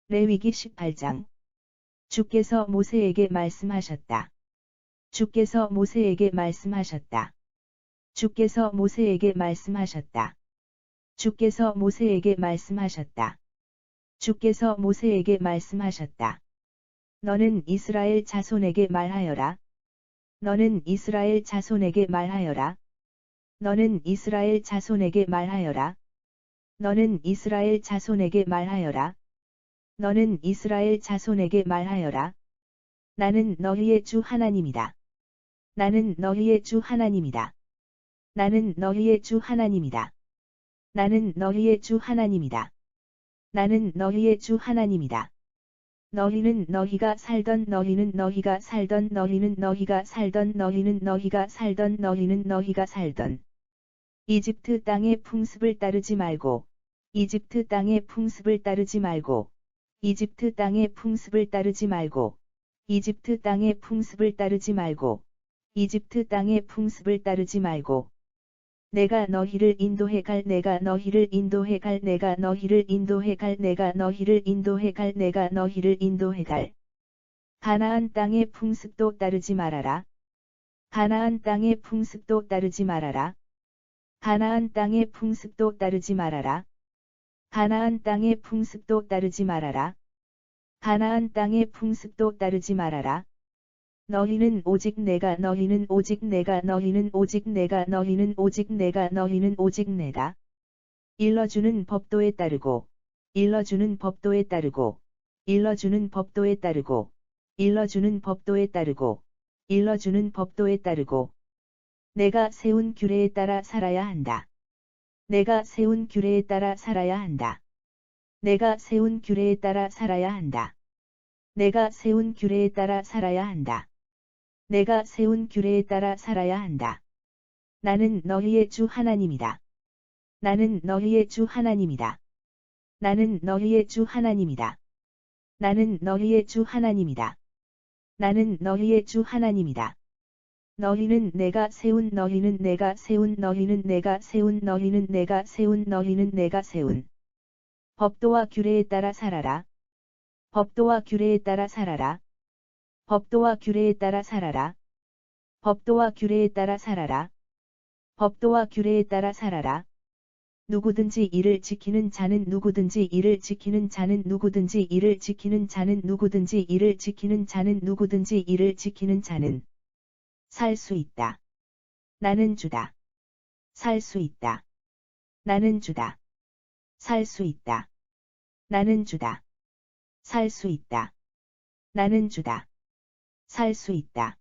레위기 18장. 주께서 모세에게 말씀하셨다. 주께서 모세에게 말씀하셨다. 주께서 모세에게 말씀하셨다. 주께서 모세에게 말씀하셨다. 주께서 모세에게 말씀하셨다. 너는 이스라엘 자손에게 말하여라. 너는 이스라엘 자손에게 말하여라. 너는 이스라엘 자손에게 말하여라. 너는 이스라엘 자손에게 말하여라. 너는 이스라엘 자손에게 말하여라. 나는 너희의 주 하나님이다. 나는 너희의 주 하나님이다. 나는 너희의 주 하나님이다. 나는 너희의 주 하나님이다. 나는 너희의 주 하나님이다. 너희는 너희가 살던 너희는 너희가 살던 너희는 너희가 살던 너희는 너희가 살던 너희는 너희가 살던 이집트 땅의 풍습을 따르지 말고 이집트 땅의 풍습을 따르지 말고 이집트 땅의 풍습을 따르지 말고 이집트 땅의 풍습을 따르지 말고 이집트 땅의 풍습을 따르지 말고 내가 너희를 인도해 갈 내가 너희를 인도해 갈 내가 너희를 인도해 갈 내가 너희를 인도해 갈 내가 너희를 인도해 갈 가나안 땅의 풍습도 따르지 말아라. 가나안 땅의 풍습도 따르지 말아라. 가나안 땅의 풍습도 따르지 말아라. 가나안 땅의 풍습도 따르지 말아라. 가나안 땅의 풍습도 따르지 말아라. 너희는 오직 내가 너희는 오직 내가 너희는 오직 내가 너희는 오직 내가 너희는 오직 내가 일러주는 법도에 따르고 일러주는 법도에 따르고 일러주는 법도에 따르고 일러주는 법도에 따르고 일러주는 법도에 따르고 내가 세운 규례에 따라 살아야 한다. 내가 세운 규례에 따라 살아야 한다. 내가 세운 규례에 따라 살아야 한다. 내가 세운 규례에 따라 살아야 한다. 내가 세운 규례에 따라 살아야 한다. 나는 너희의 주 하나님이다. 나는 너희의 주 하나님이다. 나는 너희의 주 하나님이다. 나는 너희의 주 하나님이다. 나는 너희의 주 하나님이다. 너희는 내가 세운 너희는 내가 세운 너희는 내가 세운 너희는 내가 세운 너희는 내가 세운 법도와 규례에 따라 살아라. 법도와 규례에 따라 살아라. 법도와 규례에 따라 살아라. 법도와 규례에 따라 살아라. 법도와 규례에 따라 살아라. 누구든지 이를 지키는 자는 누구든지 이를 지키는 자는 누구든지 이를 지키는 자는 누구든지 이를 지키는 자는 누구든지 이를 지키는 자는 살 수 있다. 나는 주다. 살 수 있다. 나는 주다. 살 수 있다. 나는 주다. 살 수 있다. 나는 주다. 살 수 있다.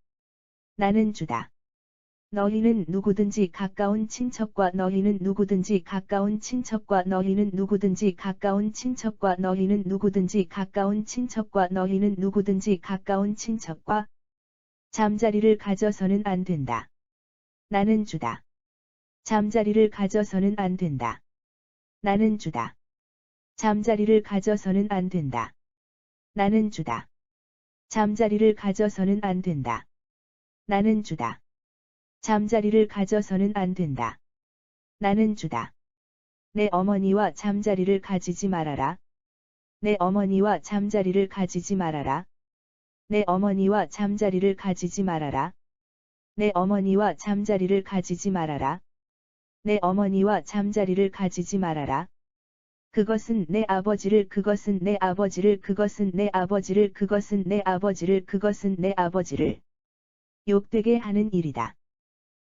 나는 주다. 너희는 누구든지 가까운 친척과 너희는 누구든지 가까운 친척과 너희는 누구든지 가까운 친척과 너희는 누구든지 가까운 친척과 너희는 누구든지 가까운 친척과 잠자리를 가져서는 안 된다. 나는 주다. 잠자리를 가져서는 안 된다. 나는 주다. 잠자리를 가져서는 안 된다. 나는 주다. 잠자리를 가져서는 안 된다. 나는 주다. 잠자리를 가져서는 안 된다. 나는 주다. 내 어머니와 잠자리를 가지지 말아라. 내 어머니와 잠자리를 가지지 말아라. 내 어머니와 잠자리를 가지지 말아라. 내 어머니와 잠자리를 가지지 말아라. 내 어머니와 잠자리를 가지지 말아라. 그것은 내 아버지를 그것은 내 아버지를 그것은 내 아버지를 그것은 내 아버지를 그것은 내 아버지를 욕되게 하는 일이다.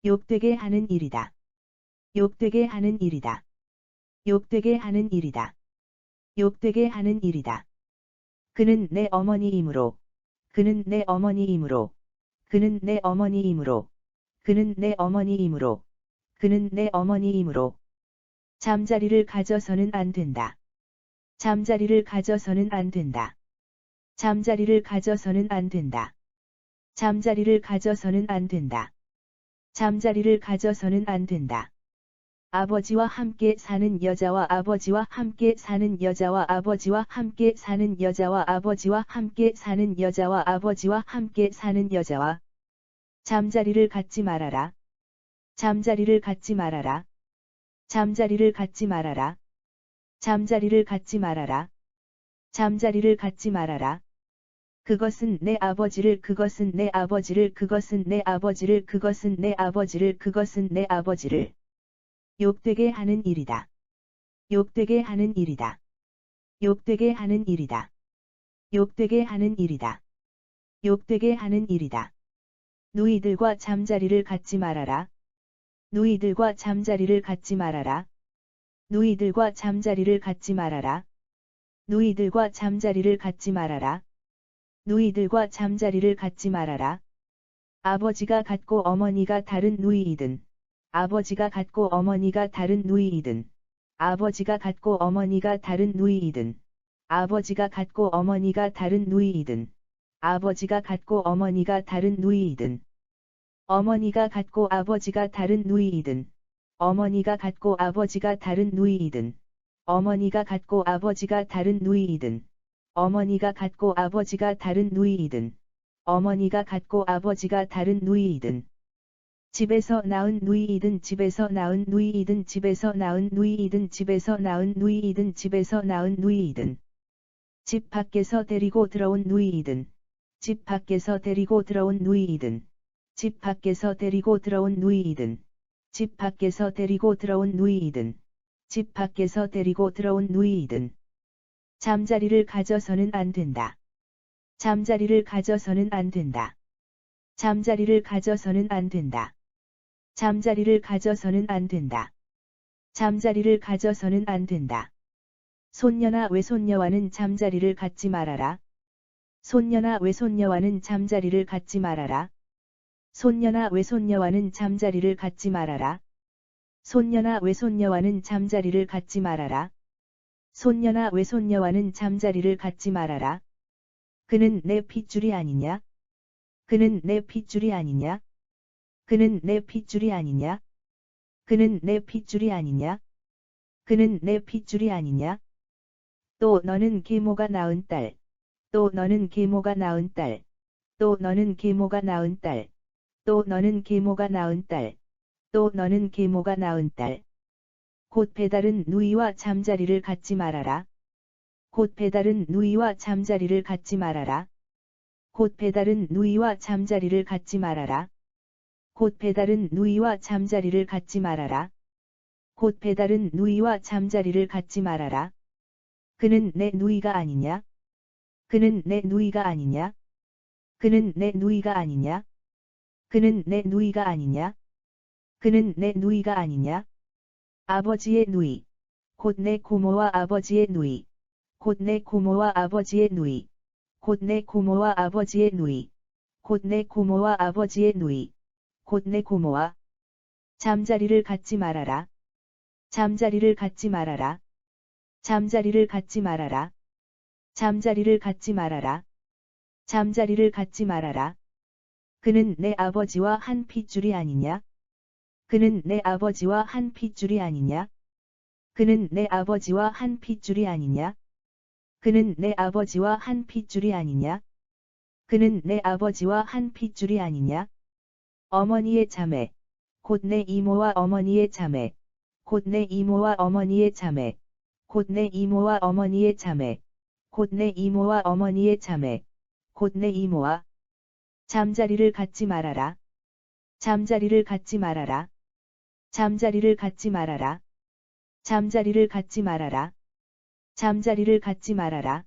욕되게 하는 일이다. 욕되게 하는 일이다. 욕되게 하는 일이다. 욕되게 하는 일이다. 그는 내 어머니이므로 그는 내 어머니이므로 그는 내 어머니이므로 그는 내 어머니이므로 그는 내 어머니이므로 잠자리를 가져서는 안 된다. 잠자리를 가져서는 안 된다. 잠자리를 가져서는 안 된다. 잠자리를 가져서는 안 된다. 잠자리를 가져서는 안 된다. 아버지와 함께 사는 여자와 아버지와 함께 사는 여자와 아버지와 함께 사는 여자와 아버지와 함께 사는 여자와 아버지와 함께 사는 여자와 잠자리를 갖지 말아라. 잠자리를 갖지 말아라. 잠자리를 갖지 말아라. 잠자리를 갖지 말아라. 잠자리를 갖지 말아라. 그것은 내 아버지를 그것은 내 아버지를 그것은 내 아버지를 그것은 내 아버지를 그것은 내 아버지를 욕되게 하는 일이다. 욕되게 하는 일이다. 욕되게 하는 일이다. 욕되게 하는 일이다. 욕되게 하는 일이다. 누이들과 잠자리를 갖지 말아라. 누이들과 잠자리를 갖지 말아라. 누이들과 잠자리를 갖지 말아라. 누이들과 잠자리를 갖지 말아라. 누이들과 잠자리를 갖지 말아라. 아버지가 같고 어머니가 다른 누이이든 아버지가 같고 어머니가 다른 누이이든 아버지가 같고 어머니가 다른 누이이든 아버지가 같고 어머니가 다른 누이이든 아버지가 같고 어머니가 다른 누이이든 어머니가 같고 아버지가 다른 누이이든 어머니가 같고 아버지가 다른 누이이든 어머니가 같고 아버지가 다른 누이이든 어머니가 같고 아버지가 다른 누이이든 어머니가 같고 아버지가 다른 누이이든 집에서 낳은 누이이든 집에서 낳은 누이이든 집에서 낳은 누이이든 집에서 낳은 누이이든 집에서 낳은 누이이든 집 밖에서 데리고 들어온 누이이든 집 밖에서 데리고 들어온 누이이든 집 밖에서 데리고 들어온 누이이든 집 밖에서 데리고 들어온 누이이든 집 밖에서 데리고 들어온 누이이든 잠자리를 가져서는 안 된다. 잠자리를 가져서는 안 된다. 잠자리를 가져서는 안 된다. 잠자리를 가져서는 안 된다. 잠자리를 가져서는 안 된다. 손녀나 외손녀와는 잠자리를 갖지 말아라. 손녀나 외손녀와는 잠자리를 갖지 말아라. 손녀나 외손녀와는 잠자리를 갖지 말아라. 손녀나 외손녀와는 잠자리를 갖지 말아라. 손녀나 외손녀와는 잠자리를 갖지 말아라. 그는 내 핏줄이 아니냐? 그는 내 핏줄이 아니냐? 그는 내 핏줄이 아니냐? 그는 내 핏줄이 아니냐? 그는 내 핏줄이 아니냐? 또 너는 계모가 낳은 딸. 또 너는 계모가 낳은 딸. 또 너는 계모가 낳은 딸. 또 너는 계모가 낳은 딸. 또 너는 계모가 낳은 딸. 곧 배다른 누이와 잠자리를 갖지 말아라. 곧 배다른 누이와 잠자리를 갖지 말아라. 곧 배다른 누이와 잠자리를 갖지 말아라. 곧 배다른 누이와 잠자리를 갖지 말아라. 곧 배다른 누이와 잠자리를 갖지 말아라. 그는 내 누이가 아니냐? 그는 내 누이가 아니냐? 그는 내 누이가 아니냐? 그는 내 누이가 아니냐? 그는 내 누이가 아니냐? 아버지의 누이, 곧 내 고모와 아버지의 누이, 곧 내 고모와 아버지의 누이, 곧 내 고모와 아버지의 누이, 곧 내 고모와 아버지의 누이, 곧 내 고모와 잠자리를 갖지 말아라. 잠자리를 갖지 말아라. 잠자리를 갖지 말아라. 잠자리를 갖지 말아라. 잠자리를 갖지 말아라. 그는 내 아버지와 한 핏줄이 아니냐? 그는 내 아버지와 한 핏줄이 아니냐? 그는 내 아버지와 한 핏줄이 아니냐? 그는 내 아버지와 한 핏줄이 아니냐? 그는 내 아버지와 한 핏줄이 아니냐? 어머니의 자매, 곧 내 이모와 어머니의 자매, 곧 내 이모와 어머니의 자매, 곧 내 이모와 어머니의 자매, 곧 내 이모와 어머니의 자매, 곧 내 이모와 잠자리를 갖지 말아라. 잠자리를 갖지 말아라. 잠자리를 갖지 말아라. 잠자리를 갖지 말아라. 잠자리를 갖지 말아라.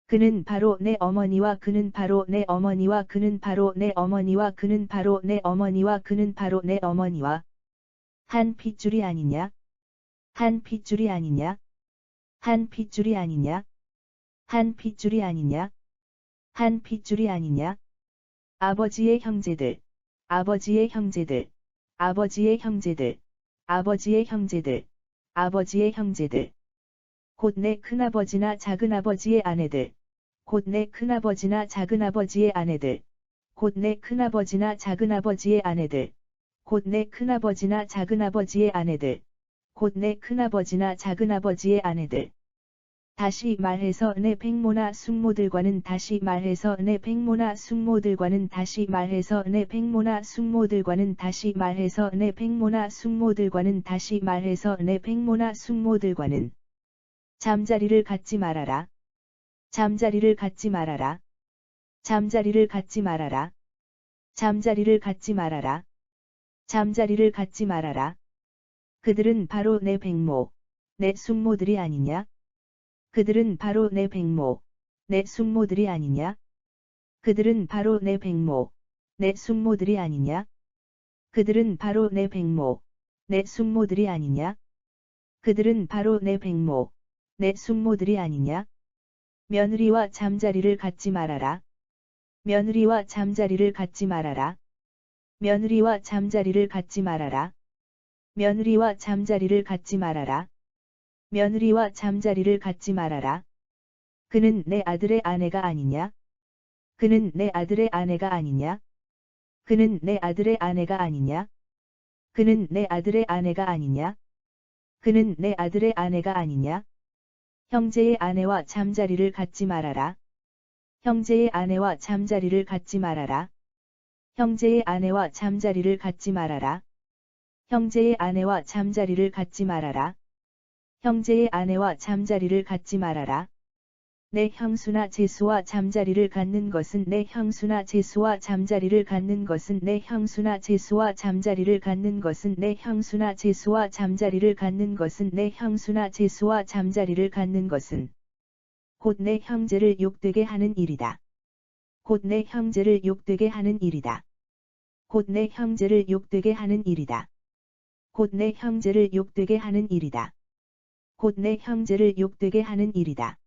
그는 바로 내 어머니와 그는 바로 내 어머니와 그는 바로 내 어머니와 그는 바로 내 어머니와 그는 바로 내 어머니와 한 핏줄이 아니냐? 한 핏줄이 아니냐? 한 핏줄이 아니냐? 한 핏줄이 아니냐? 한 핏줄이 아니냐? 아버지의 형제들, 아버지의 형제들, 아버지의 형제들, 아버지의 형제들, 아버지의 형제들. 곧 내 큰아버지나 작은아버지의 아내들, 곧 내 큰아버지나 작은아버지의 아내들, 곧 내 큰아버지나 작은아버지의 아내들, 곧 내 큰아버지나 작은아버지의 아내들, 곧 내 큰아버지나 작은아버지의 아내들. 다시 말해서 내 백모나 숙모들과는 다시 말해서 내 백모나 숙모들과는 다시 말해서 내 백모나 숙모들과는 다시 말해서 내 백모나 숙모들과는 다시 말해서 내 백모나 숙모들과는 잠자리를 갖지 말아라. 잠자리를 갖지 말아라. 잠자리를 갖지 말아라. 잠자리를 갖지 말아라. 잠자리를 갖지 말아라. 그들은 바로 내 백모, 내 숙모들이 아니냐? 그들은 바로 내 백모, 내 숙모들이 아니냐? 그들은 바로 내 백모, 내 숙모들이 아니냐? 그들은 바로 내 백모, 내 숙모들이 아니냐? 그들은 바로 내 백모, 내 숙모들이 아니냐? 며느리와 잠자리를 갖지 말아라. 며느리와 잠자리를 갖지 말아라. 며느리와 잠자리를 갖지 말아라. 며느리와 잠자리를 갖지 말아라. 며느리와 잠자리를 갖지 말아라. 그는 내 아들의 아내가 아니냐? 그는 내 아들의 아내가 아니냐? 그는 내 아들의 아내가 아니냐? 그는 내 아들의 아내가 아니냐? 그는 내 아들의 아내가 아니냐? 형제의 아내와 잠자리를 갖지 말아라. 형제의 아내와 잠자리를 갖지 말아라. 형제의 아내와 잠자리를 갖지 말아라. 형제의 아내와 잠자리를 갖지 말아라. 형제의 아내와 잠자리를 갖지 말아라. 내 형수나 제수와 잠자리를 갖는 것은 내 형수나 제수와 잠자리를 갖는 것은 내 형수나 제수와 잠자리를 갖는 것은 내 형수나 제수와 잠자리를 갖는 것은 내 형수나 제수와 잠자리를 갖는 것은 곧 내 형제를 욕되게 하는 일이다. 곧 내 형제를 욕되게 하는 일이다. 곧 내 형제를 욕되게 하는 일이다. 곧 내 형제를 욕되게 하는 일이다. 곧 내 형제를 욕되게 하는 일이다.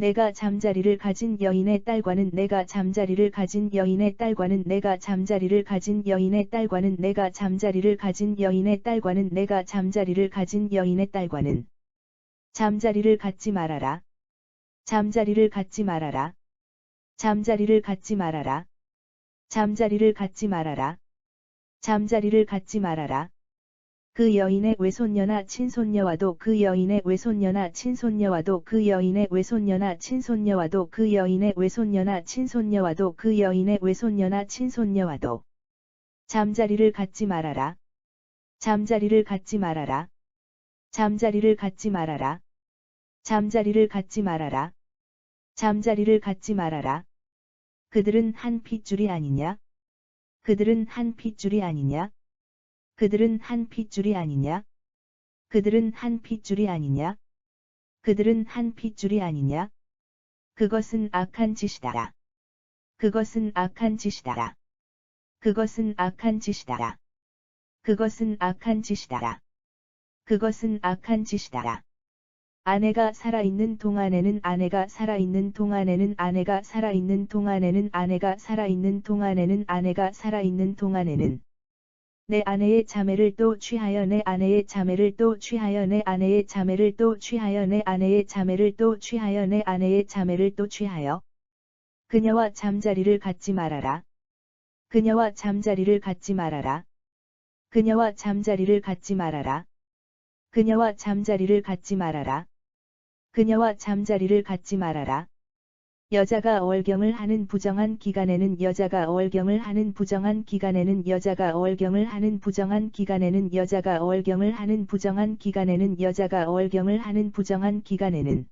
내가 잠자리를 가진 여인의 딸과는 내가 잠자리를 가진 여인의 딸과는 내가 잠자리를 가진 여인의 딸과는 내가 잠자리를 가진 여인의 딸과는 내가 잠자리를 가진 여인의 딸과는 잠자리를 갖지 말아라. 잠자리를 갖지 말아라. 잠자리를 갖지 말아라. 잠자리를 갖지 말아라. 잠자리를 갖지 말아라. 그 여인의 외손녀나 친손녀와도 그 여인의 외손녀나 친손녀와도 그 여인의 외손녀나 친손녀와도 그 여인의 외손녀나 친손녀와도 그 여인의 외손녀나 친손녀와도 잠자리를 갖지 말아라. 잠자리를 갖지 말아라. 잠자리를 갖지 말아라. 잠자리를 갖지 말아라. 잠자리를 갖지 말아라. 그들은 한 핏줄이 아니냐? 그들은 한 핏줄이 아니냐? 그들은 한 핏줄이 아니냐? 그들은 한 핏줄이 아니냐? 그들은 한 핏줄이 아니냐? 그것은 악한 짓이다. 그것은 악한 짓이다. 그것은 악한 짓이다. 그것은 악한 짓이다. 그것은 악한 짓이다. 아내가 살아있는 동안에는 아내가 살아있는 동안에는 아내가 살아있는 동안에는 아내가 살아있는 동안에는 아내가 살아있는 동안에는 내 아내의 자매를 또 취하여 내 아내의 자매를 또 취하여 내 아내의 자매를 또 취하여 내 아내의 자매를 또 취하여 내 아내의 자매를 또 취하여 그녀와 잠자리를 갖지 말아라. 그녀와 잠자리를 갖지 말아라. 그녀와 잠자리를 갖지 말아라. 그녀와 잠자리를 갖지 말아라. 그녀와 잠자리를 갖지 말아라. 여자가 월경을 하는 부정한 기간에는 여자가 월경을 하는 부정한 기간에는 여자가 월경을 하는 부정한 기간에는 여자가 월경을 하는 부정한 기간에는 여자가 월경을 하는 부정한 기간에는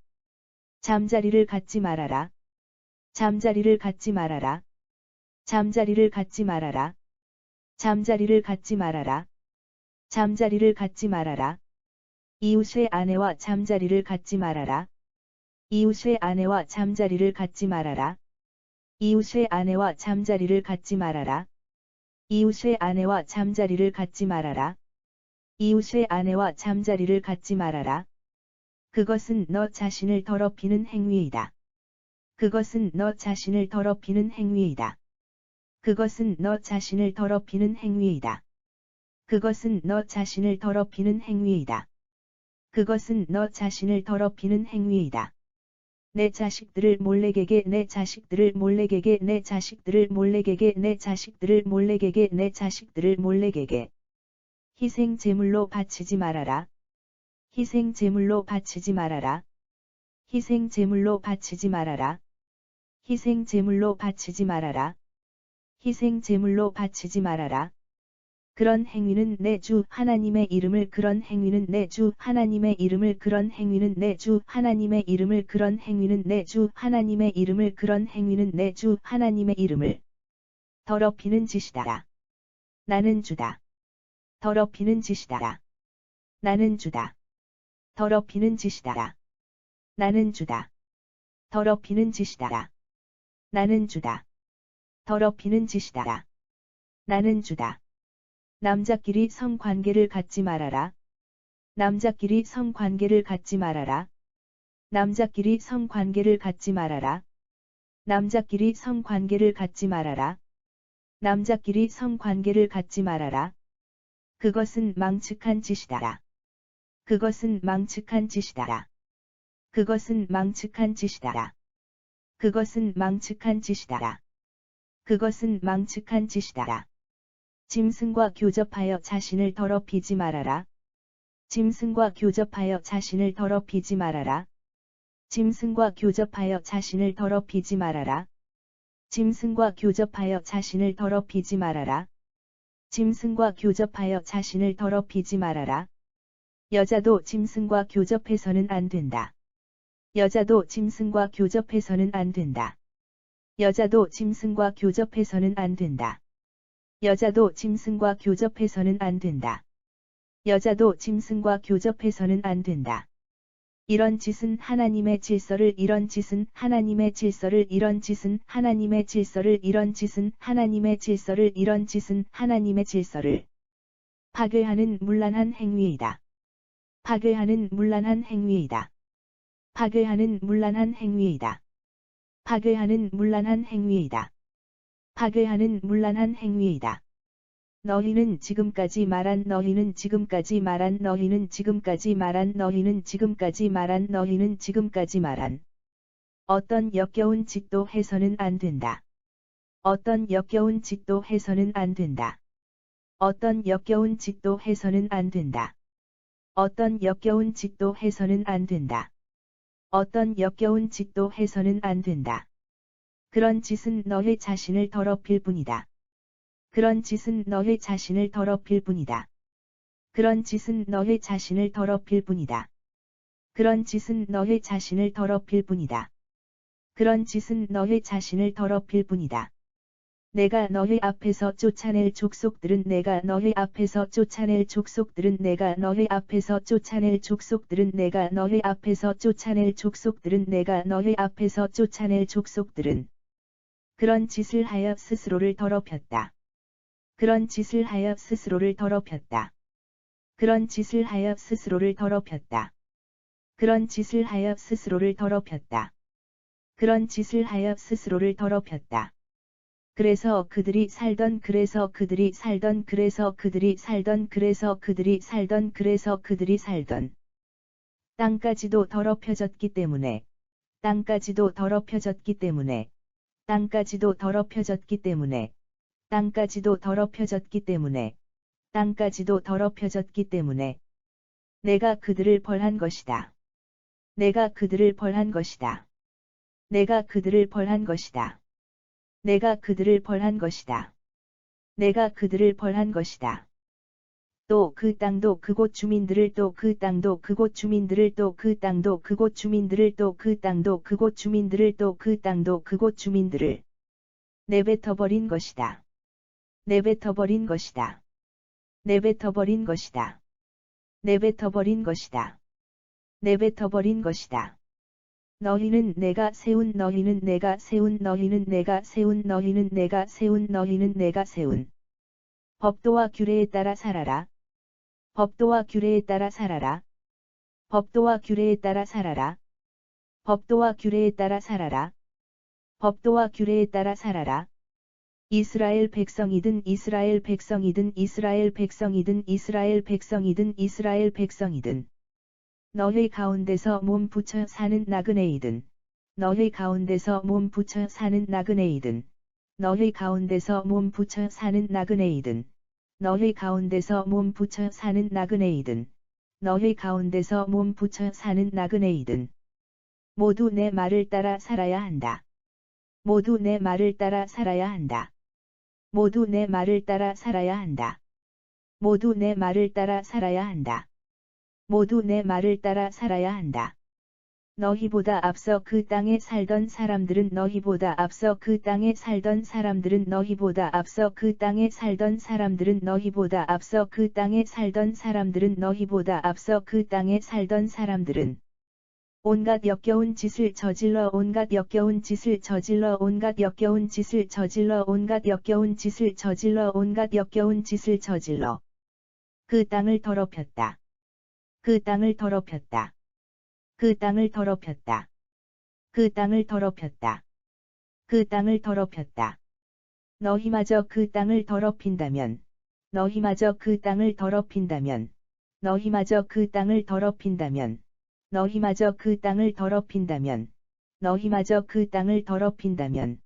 잠자리를 갖지 말아라. 잠자리를 갖지 말아라. 잠자리를 갖지 말아라. 잠자리를 갖지 말아라. 잠자리를 갖지 말아라. 이웃의 아내와 잠자리를 갖지 말아라. 이웃의 아내와 잠자리를 갖지 말아라. 이웃의 아내와 잠자리를 갖지 말아라. 이웃의 아내와 잠자리를 갖지 말아라. 이웃의 아내와 잠자리를 갖지 말아라. 그것은 너 자신을 더럽히는 행위이다. 그것은 너 자신을 더럽히는 행위이다. 그것은 너 자신을 더럽히는 행위이다. 그것은 너 자신을 더럽히는 행위이다. 그것은 너 자신을 더럽히는 행위이다. 내 자식들을 몰래게게 내 자식들을 몰래게게 내 자식들을 몰래게게 내 자식들을 몰래게게 내 자식들을 몰래게게 희생 제물로 바치지 말아라. 희생 제물로 바치지 말아라. 희생 제물로 바치지 말아라. 희생 제물로 바치지 말아라. 희생 제물로 바치지 말아라. 그런 행위는 내 주 하나님의 이름을 그런 행위는 내 주 하나님의 이름을 그런 행위는 내 주 하나님의 이름을 그런 행위는 내 주 하나님의 이름을 그런 행위는 내 주 하나님의 이름을 더럽히는 짓이다. 나는 주다. 더럽히는 짓이다. 나는 주다. 더럽히는 짓이다. 나는 주다. 더럽히는 짓이다. 나는 주다. 더럽히는 짓이다. 나는 주다. 남자끼리 성관계를 갖지 말아라. 남자끼리 성관계를 갖지 말아라. 남자끼리 성관계를 갖지 말아라. 남자끼리 성관계를 갖지 말아라. 남자끼리 성관계를 갖지 말아라. 그것은 망측한 짓이다. 그것은 망측한 짓이다. 그것은 망측한 짓이다. 그것은 망측한 짓이다. 그것은 망측한 짓이다. 짐승과 교접하여 자신을 더럽히지 말아라. 짐승과 교접하여 자신을 더럽히지 말아라. 짐승과 교접하여 자신을 더럽히지 말아라. 짐승과 교접하여 자신을 더럽히지 말아라. 짐승과 교접하여 자신을 더럽히지 말아라. 여자도 짐승과 교접해서는 안 된다. 여자도 짐승과 교접해서는 안 된다. 여자도 짐승과 교접해서는 안 된다. 여자도 짐승과 교접해서는 안 된다. 여자도 짐승과 교접해서는 안 된다. 이런 짓은 하나님의 질서를 이런 짓은 하나님의 질서를 이런 짓은 하나님의 질서를 이런 짓은 하나님의 질서를 이런 짓은 하나님의 질서를 파괴하는 문란한 행위이다. 파괴하는 문란한 행위이다. 파괴하는 문란한 행위이다. 파괴하는 문란한 행위이다. 파괴하는 문란한 행위이다. 너희는 지금까지 말한 너희는 지금까지 말한 너희는 지금까지 말한 너희는 지금까지 말한 너희는 지금까지 말한 어떤 역겨운 짓도 해서는 안 된다. 어떤 역겨운 짓도 해서는 안 된다. 어떤 역겨운 짓도 해서는 안 된다. 어떤 역겨운 짓도 해서는 안 된다. 어떤 역겨운 짓도 해서는 안 된다. 그런 짓은 너희 자신을 더럽힐 뿐이다. 그런 짓은 너희 자신을 더럽힐 뿐이다. 그런 짓은 너희 자신을 더럽힐 뿐이다. 그런 짓은 너희 자신을 더럽힐 뿐이다. 그런 짓은 너희 자신을 더럽힐 뿐이다. 내가 너희 앞에서 쫓아낼 족속들은 내가 너희 앞에서 쫓아낼 족속들은 내가 너희 앞에서 쫓아낼 족속들은 내가 너희 앞에서 쫓아낼 족속들은 내가 너희 앞에서 쫓아낼 족속들은 그런 짓을 하여 스스로를 더럽혔다. 그런 짓을 하여 스스로를 더럽혔다. 그런 짓을 하여 스스로를 더럽혔다. 그런 짓을 하여 스스로를 더럽혔다. 그런 짓을 하여 스스로를 더럽혔다. 그래서 그들이 살던 그래서 그들이 살던 그래서 그들이 살던 그래서 그들이 살던 그래서 그들이 살던 땅까지도 더럽혀졌기 때문에 땅까지도 더럽혀졌기 때문에 땅까지도 더럽혀졌기 때문에 땅까지도 더럽혀졌기 때문에 땅까지도 더럽혀졌기 때문에 내가 그들을 벌한 것이다. 내가 그들을 벌한 것이다. 내가 그들을 벌한 것이다. 내가 그들을 벌한 것이다. 내가 그들을 벌한 것이다. 또 그 땅도 그곳 주민들을 또 그 땅도 그곳 주민들을 또 그 땅도 그곳 주민들을 또 그 땅도 그곳 주민들을 또 그 땅도 그곳 주민들을 내뱉어버린 것이다. 내뱉어버린 것이다. 내뱉어버린 것이다. 내뱉어버린 것이다. 내뱉어버린 것이다. 너희는 내가 세운 너희는 내가 세운 너희는 내가 세운 너희는 내가 세운 너희는 내가 세운 법도와 규례에 따라 살아라. 법도와 규례에 따라 살아라. 법도와 규례에 따라 살아라. 법도와 규례에 따라 살아라. 법도와 규례에 따라 살아라. 이스라엘 백성이든 이스라엘 백성이든 이스라엘 백성이든 이스라엘 백성이든 이스라엘 백성이든 너희 가운데서 몸 붙여 사는 나그네이든 너희 가운데서 몸 붙여 사는 나그네이든 너희 가운데서 몸 붙여 사는 나그네이든 너희 가운데서 몸 붙여 사는 나그네이든 너희 가운데서 몸 붙여 사는 나그네이든 모두 내 말을 따라 살아야 한다. 모두 내 말을 따라 살아야 한다. 모두 내 말을 따라 살아야 한다. 모두 내 말을 따라 살아야 한다. 모두 내 말을 따라 살아야 한다. 너희보다 앞서 그 땅에 살던 사람들은 너희보다 앞서 그 땅에 살던 사람들은 너희보다 앞서 그 땅에 살던 사람들은 너희보다 앞서 그 땅에 살던 사람들은 너희보다 앞서 그 땅에 살던 사람들은 온갖 역겨운 짓을 저질러 온갖 역겨운 짓을 저질러 온갖 역겨운 짓을 저질러 온갖 역겨운 짓을 저질러 온갖 역겨운 짓을 저질러 그 땅을 더럽혔다. 그 땅을 더럽혔다. 그 땅을 더럽혔다. 그 땅을 더럽혔다. 그 땅을 더럽혔다. 너희마저 그 땅을 더럽힌다면, 너희마저 그 땅을 더럽힌다면, 너희마저 그 땅을 더럽힌다면, 너희마저 그 땅을 더럽힌다면, 너희마저 그 땅을 더럽힌다면,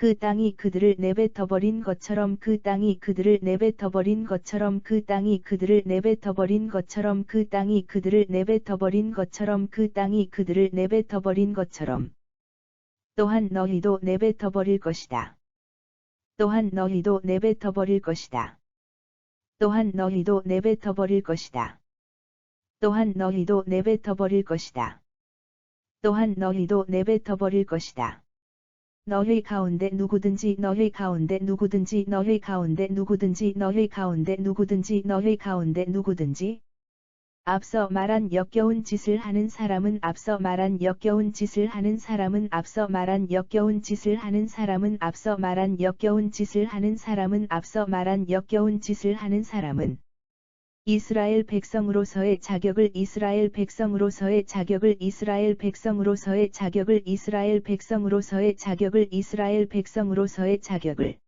그 땅이 그들을 내뱉어버린 것처럼 그 땅이 그들을 내뱉어버린 것처럼 그 땅이 그들을 내뱉어버린 것처럼 그 땅이 그들을 내뱉어버린 것처럼 그 땅이 그들을 내뱉어버린 것처럼 또한 너희도 내뱉어버릴 것이다. 또한 너희도 내뱉어버릴 것이다. 또한 너희도 내뱉어버릴 것이다. 또한 너희도 내뱉어버릴 것이다. 또한 너희도 내뱉어버릴 것이다. 너희 가운데 누구든지 너희 가운데 누구든지 너희 가운데 누구든지 너희 가운데 누구든지 너희 가운데 누구든지 앞서 말한 역겨운 짓을 하는 사람은 앞서 말한 역겨운 짓을 하는 사람은 앞서 말한 역겨운 짓을 하는 사람은 앞서 말한 역겨운 짓을 하는 사람은 앞서 말한 역겨운 짓을 하는 사람은 이스라엘 백성으로서의 자격을 이스라엘 백성으로서의 자격을 이스라엘 백성으로서의 자격을 이스라엘 백성으로서의 자격을 이스라엘 백성으로서의 자격을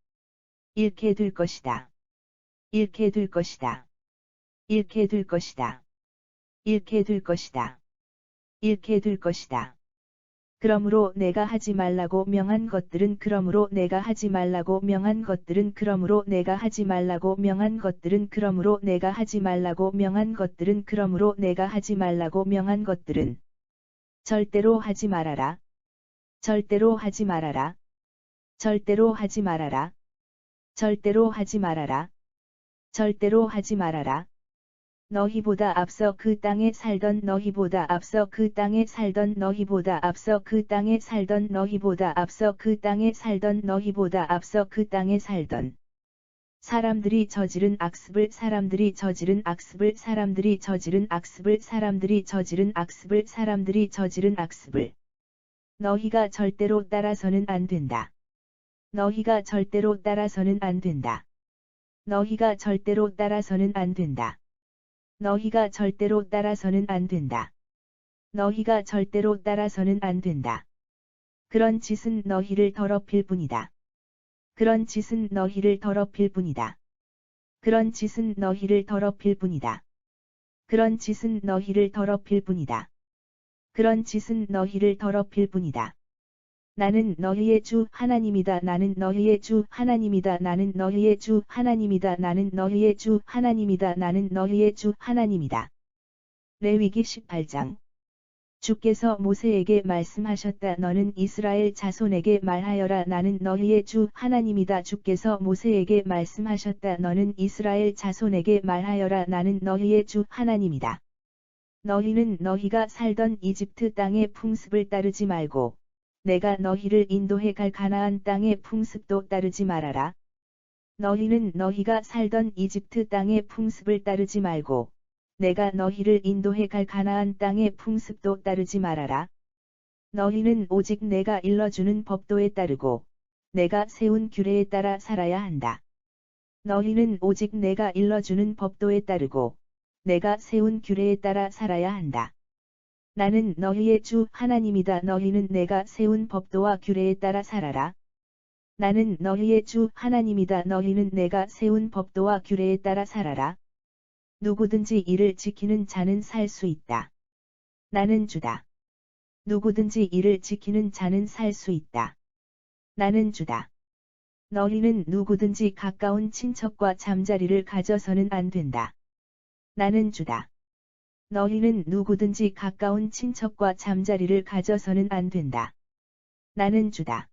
잃게 될 것이다. 잃게 될 것이다. 잃게 될 것이다. 잃게 될 것이다. 잃게 될 것이다. 그러므로 내가 하지 말라고 명한 것들은 그러므로 내가 하지 말라고 명한 것들은 그러므로 내가 하지 말라고 명한 것들은 그러므로 내가 하지 말라고 명한 것들은 그러므로 내가 하지 말라고 명한 것들은 절대로 하지 말아라. 절대로 하지 말아라. 절대로 하지 말아라. 절대로 하지 말아라. 절대로 하지 말아라. 너희보다 앞서 그 땅에 살던 너희보다 앞서 그 땅에 살던 너희보다 앞서 그 땅에 살던 너희보다 앞서 그 땅에 살던 너희보다 앞서 그 땅에 살던 사람들이 저지른 악습을 사람들이 저지른 악습을 사람들이 저지른 악습을 사람들이 저지른 악습을 사람들이 저지른 악습을 너희가 절대로 따라서는 안 된다. 너희가 절대로 따라서는 안 된다. 너희가 절대로 따라서는 안 된다. 너희가 절대로 따라서는 안 된다. 너희가 절대로 따라서는 안 된다. 그런 짓은 너희를 더럽힐 뿐이다. 그런 짓은 너희를 더럽힐 뿐이다. 그런 짓은 너희를 더럽힐 뿐이다. 그런 짓은 너희를 더럽힐 뿐이다. 그런 짓은 너희를 더럽힐 뿐이다. 나는 너희의 주 하나님이다. 나는 너희의 주 하나님이다. 나는 너희의 주 하나님이다. 나는 너희의 주 하나님이다. 나는 너희의 주 하나님이다. 레위기 18장. 주께서 모세에게 말씀하셨다. 너는 이스라엘 자손에게 말하여라. 나는 너희의 주 하나님이다. 주께서 모세에게 말씀하셨다. 너는 이스라엘 자손에게 말하여라. 나는 너희의 주 하나님이다. 너희는 너희가 살던 이집트 땅의 풍습을 따르지 말고 내가 너희를 인도해 갈 가나안 땅의 풍습도 따르지 말아라. 너희는 너희가 살던 이집트 땅의 풍습을 따르지 말고 내가 너희를 인도해 갈 가나안 땅의 풍습도 따르지 말아라. 너희는 오직 내가 일러주는 법도에 따르고 내가 세운 규례에 따라 살아야 한다. 너희는 오직 내가 일러주는 법도에 따르고 내가 세운 규례에 따라 살아야 한다. 나는 너희의 주 하나님이다. 너희는 내가 세운 법도와 규례에 따라 살아라. 나는 너희의 주 하나님이다. 너희는 내가 세운 법도와 규례에 따라 살아라. 누구든지 이를 지키는 자는 살 수 있다. 나는 주다. 누구든지 이를 지키는 자는 살 수 있다. 나는 주다. 너희는 누구든지 가까운 친척과 잠자리를 가져서는 안 된다. 나는 주다. 너희는 누구든지 가까운 친척과 잠자리를 가져서는 안 된다. 나는 주다.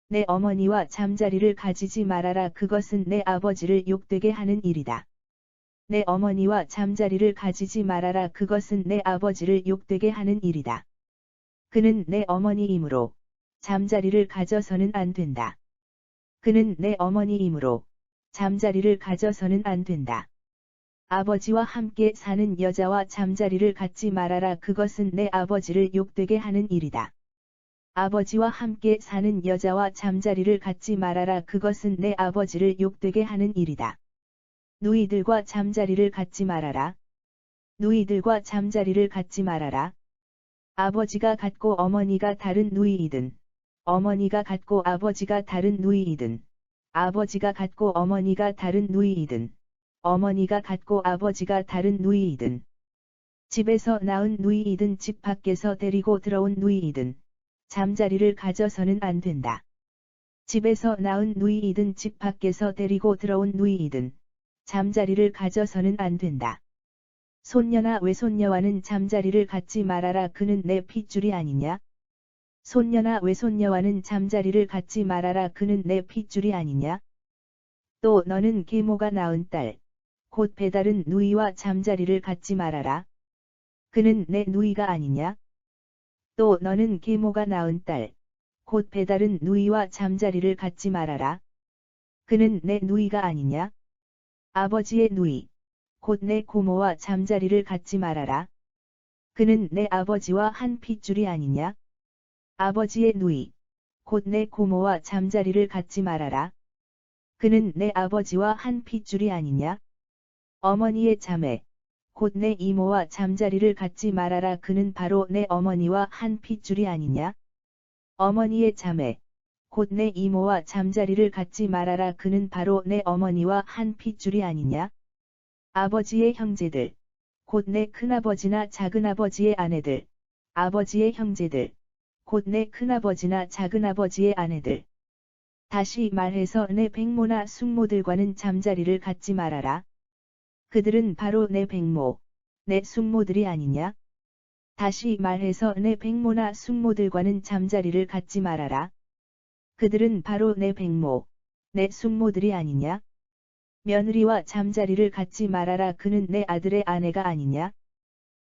내 어머니와 잠자리를 가지지 말아라. 그것은 내 아버지를 욕되게 하는 일이다. 내 어머니와 잠자리를 가지지 말아라. 그것은 내 아버지를 욕되게 하는 일이다. 그는 내 어머니이므로 잠자리를 가져서는 안 된다. 그는 내 어머니이므로 잠자리를 가져서는 안 된다. 아버지와 함께 사는 여자와 잠자리를 갖지 말아라. 그것은 내 아버지를 욕되게 하는 일이다. 아버지와 함께 사는 여자와 잠자리를 갖지 말아라. 그것은 내 아버지를 욕되게 하는 일이다. 누이들과 잠자리를 갖지 말아라. 누이들과 잠자리를 갖지 말아라. 아버지가 같고 어머니가 다른 누이이든, 어머니가 같고 아버지가 다른 누이이든, 아버지가 같고 어머니가 다른 누이이든, 어머니가 같고 아버지가 다른 누이이든, 집에서 낳은 누이이든 집 밖에서 데리고 들어온 누이이든, 잠자리를 가져서는 안 된다. 집에서 낳은 누이이든 집 밖에서 데리고 들어온 누이이든, 잠자리를 가져서는 안 된다. 손녀나 외손녀와는 잠자리를 갖지 말아라. 그는 내 핏줄이 아니냐? 손녀나 외손녀와는 잠자리를 갖지 말아라. 그는 내 핏줄이 아니냐? 또 너는 계모가 낳은 딸, 곧 배다른 누이와 잠자리를 갖지 말아라. 그는 내 누이가 아니냐? 또 너는 계모가 낳은 딸, 곧 배다른 누이와 잠자리를 갖지 말아라. 그는 내 누이가 아니냐? 아버지의 누이, 곧 내 고모와 잠자리를 갖지 말아라. 그는 내 아버지와 한 핏줄이 아니냐? 아버지의 누이, 곧 내 고모와 잠자리를 갖지 말아라. 그는 내 아버지와 한 핏줄이 아니냐? 어머니의 자매, 곧 내 이모와 잠자리를 갖지 말아라. 그는 바로 내 어머니와 한 핏줄이 아니냐? 어머니의 자매, 곧 내 이모와 잠자리를 갖지 말아라. 그는 바로 내 어머니와 한 핏줄이 아니냐? 아버지의 형제들, 곧 내 큰아버지나 작은아버지의 아내들, 아버지의 형제들, 곧 내 큰아버지나 작은아버지의 아내들. 다시 말해서 내 백모나 숙모들과는 잠자리를 갖지 말아라. 그들은 바로 내 백모, 내 숙모들이 아니냐? 다시 말해서 내 백모나 숙모들과는 잠자리를 갖지 말아라. 그들은 바로 내 백모, 내 숙모들이 아니냐? 며느리와 잠자리를 갖지 말아라. 그는 내 아들의 아내가 아니냐?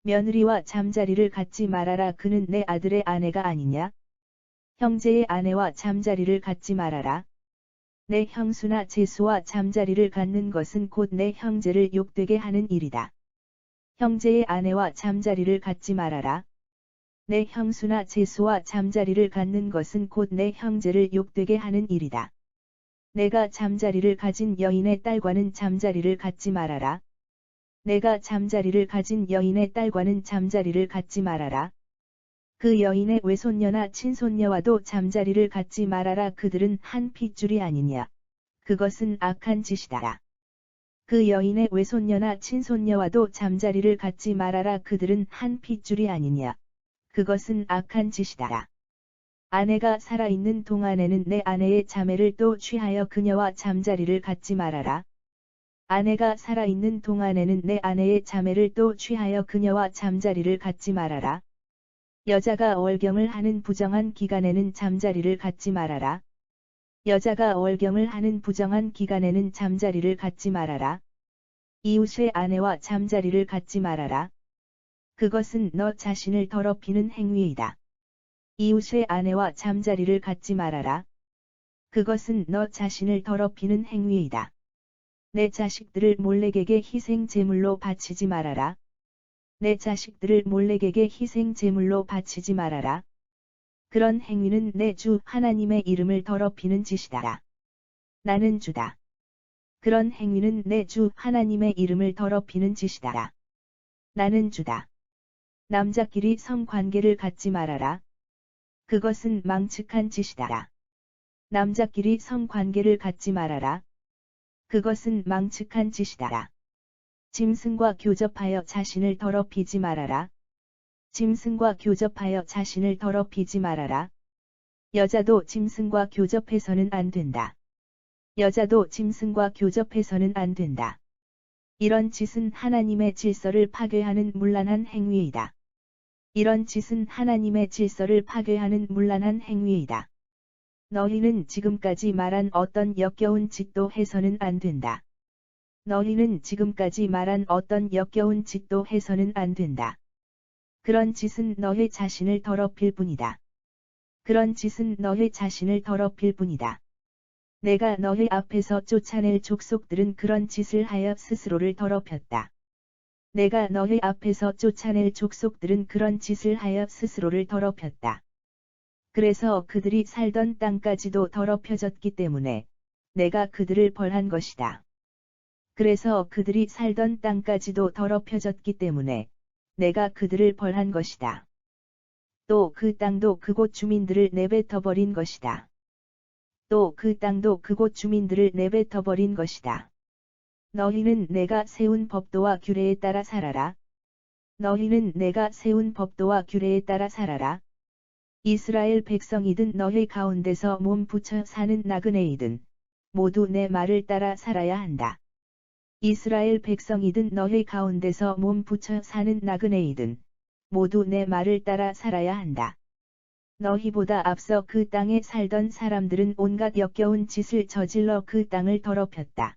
며느리와 잠자리를 갖지 말아라. 그는 내 아들의 아내가 아니냐? 형제의 아내와 잠자리를 갖지 말아라. 내 형수나 제수와 잠자리를 갖는 것은 곧 내 형제를 욕되게 하는 일이다. 형제의 아내와 잠자리를 갖지 말아라. 내 형수나 제수와 잠자리를 갖는 것은 곧 내 형제를 욕되게 하는 일이다. 내가 잠자리를 가진 여인의 딸과는 잠자리를 갖지 말아라. 내가 잠자리를 가진 여인의 딸과는 잠자리를 갖지 말아라. 그 여인의 외손녀나 친손녀와도 잠자리를 갖지 말아라. 그들은 한 핏줄이 아니냐. 그것은 악한 짓이다. 그 여인의 외손녀나 친손녀와도 잠자리를 갖지 말아라. 그들은 한 핏줄이 아니냐. 그것은 악한 짓이다. 아내가 살아있는 동안에는 내 아내의 자매를 또 취하여 그녀와 잠자리를 갖지 말아라. 아내가 살아있는 동안에는 내 아내의 자매를 또 취하여 그녀와 잠자리를 갖지 말아라. 여자가 월경을 하는 부정한 기간에는 잠자리를 갖지 말아라. 여자가 월경을 하는 부정한 기간에는 잠자리를 갖지 말아라. 이웃의 아내와 잠자리를 갖지 말아라. 그것은 너 자신을 더럽히는 행위이다. 이웃의 아내와 잠자리를 갖지 말아라. 그것은 너 자신을 더럽히는 행위이다. 내 자식들을 몰래에게 희생 제물로 바치지 말아라. 내 자식들을 몰래에게 희생 제물로 바치지 말아라. 그런 행위는 내 주 하나님의 이름을 더럽히는 짓이다. 나는 주다. 그런 행위는 내 주 하나님의 이름을 더럽히는 짓이다. 나는 주다. 남자끼리 성관계를 갖지 말아라. 그것은 망측한 짓이다. 남자끼리 성관계를 갖지 말아라. 그것은 망측한 짓이다. 짐승과 교접하여 자신을 더럽히지 말아라. 짐승과 교접하여 자신을 더럽히지 말아라. 여자도 짐승과 교접해서는 안 된다. 여자도 짐승과 교접해서는 안 된다. 이런 짓은 하나님의 질서를 파괴하는 문란한 행위이다. 이런 짓은 하나님의 질서를 파괴하는 문란한 행위이다. 너희는 지금까지 말한 어떤 역겨운 짓도 해서는 안 된다. 너희는 지금까지 말한 어떤 역겨운 짓도 해서는 안 된다. 그런 짓은 너희 자신을 더럽힐 뿐이다. 그런 짓은 너희 자신을 더럽힐 뿐이다. 내가 너희 앞에서 쫓아낼 족속들은 그런 짓을 하여 스스로를 더럽혔다. 내가 너희 앞에서 쫓아낼 족속들은 그런 짓을 하여 스스로를 더럽혔다. 그래서 그들이 살던 땅까지도 더럽혀졌기 때문에 내가 그들을 벌한 것이다. 그래서 그들이 살던 땅까지도 더럽혀졌기 때문에 내가 그들을 벌한 것이다. 또 그 땅도 그곳 주민들을 내뱉어 버린 것이다. 또 그 땅도 그곳 주민들을 내뱉어 버린 것이다. 너희는 내가 세운 법도와 규례에 따라 살아라. 너희는 내가 세운 법도와 규례에 따라 살아라. 이스라엘 백성이든 너희 가운데서 몸 붙여 사는 나그네이든 모두 내 말을 따라 살아야 한다. 이스라엘 백성이든 너희 가운데서 몸 붙여 사는 나그네이든 모두 내 말을 따라 살아야 한다. 너희보다 앞서 그 땅에 살던 사람들은 온갖 역겨운 짓을 저질러 그 땅을 더럽혔다.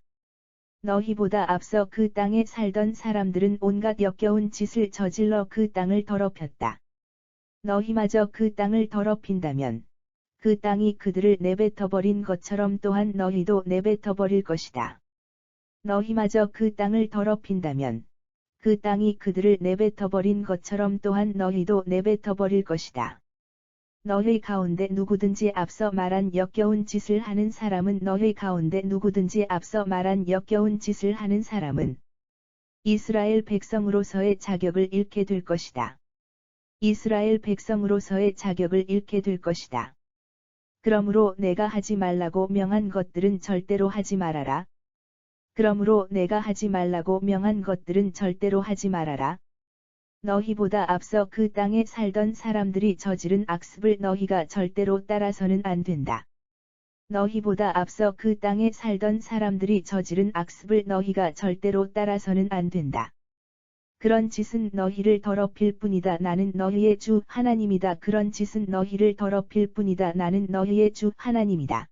너희보다 앞서 그 땅에 살던 사람들은 온갖 역겨운 짓을 저질러 그 땅을 더럽혔다. 너희마저 그 땅을 더럽힌다면 그 땅이 그들을 내뱉어 버린 것처럼 또한 너희도 내뱉어 버릴 것이다. 너희마저 그 땅을 더럽힌다면 그 땅이 그들을 내뱉어 버린 것처럼 또한 너희도 내뱉어 버릴 것이다. 너희 가운데 누구든지 앞서 말한 역겨운 짓을 하는 사람은 너희 가운데 누구든지 앞서 말한 역겨운 짓을 하는 사람은 이스라엘 백성으로서의 자격을 잃게 될 것이다. 이스라엘 백성으로서의 자격을 잃게 될 것이다. 그러므로 내가 하지 말라고 명한 것들은 절대로 하지 말아라. 그러므로 내가 하지 말라고 명한 것들은 절대로 하지 말아라. 너희보다 앞서 그 땅에 살던 사람들이 저지른 악습을 너희가 절대로 따라서는 안 된다. 너희보다 앞서 그 땅에 살던 사람들이 저지른 악습을 너희가 절대로 따라서는 안 된다. 그런 짓은 너희를 더럽힐 뿐이다. 나는 너희의 주 하나님이다. 그런 짓은 너희를 더럽힐 뿐이다. 나는 너희의 주 하나님이다.